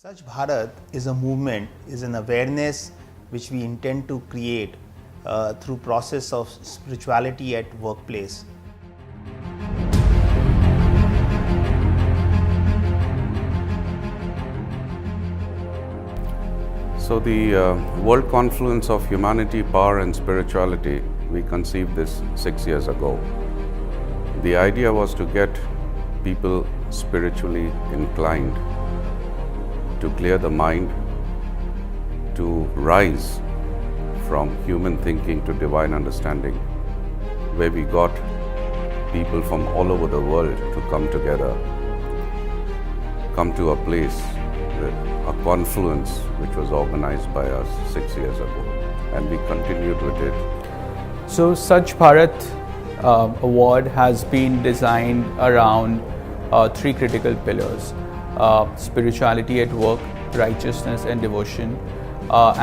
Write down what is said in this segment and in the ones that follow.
Swachh Bharat is a movement, is an awareness which we intend to create through process of spirituality at workplace. So the World Confluence of Humanity, Power and Spirituality, we conceived this 6 years ago. The idea was to get people spiritually inclined, to clear the mind, to rise from human thinking to divine understanding, where we got people from all over the world to come together, come to a place, a confluence which was organized by us 6 years ago, and we continued with it. So Swachh Bharat award has been designed around three critical pillars: spirituality at work, righteousness and devotion,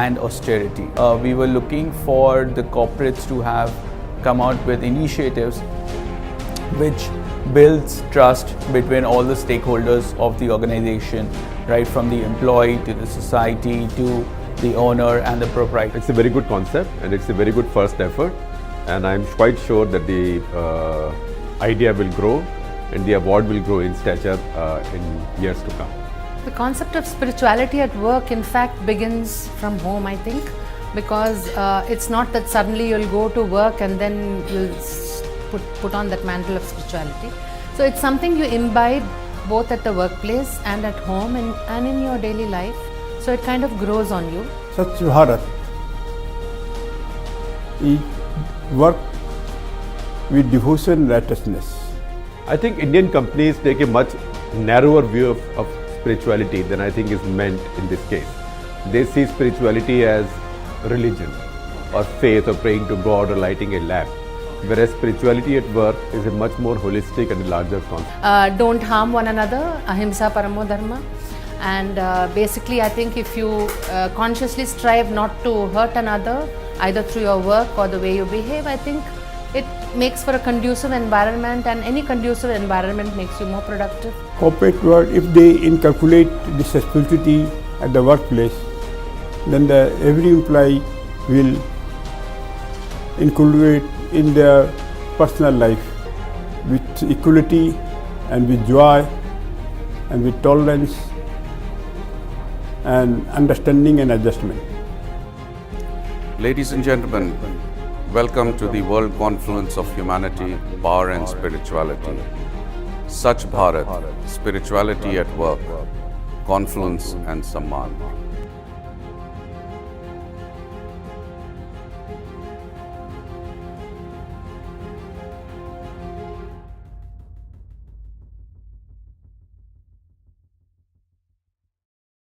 and austerity. We were looking for the corporates to have come out with initiatives which builds trust between all the stakeholders of the organization, right from the employee to the society to the owner and the proprietor. It's a very good concept and it's a very good first effort, and I'm quite sure that the idea will grow and the award will grow in stature in years to come. The concept of spirituality at work in fact begins from home, I think, because it's not that suddenly you'll go to work and then you'll put on that mantle of spirituality. So it's something you imbibe both at the workplace and at home and in your daily life. So it kind of grows on you. Swachh Bharat is work with devotion and righteousness. I think Indian companies take a much narrower view of spirituality than I think is meant in this case. They see spirituality as religion or faith or praying to God or lighting a lamp, whereas spirituality at work is a much more holistic and larger concept. Don't harm one another, ahimsa paramo dharma. And basically I think if you consciously strive not to hurt another, either through your work or the way you behave, I think it makes for a conducive environment, and any conducive environment makes you more productive. Corporate world, if they inculcate this spirituality at the workplace, then every employee will inculcate in their personal life with equality and with joy and with tolerance and understanding and adjustment. Ladies and gentlemen, welcome to the World Confluence of Humanity, Power and Spirituality. Swachh Bharat, Spirituality at Work, Confluence and Samman.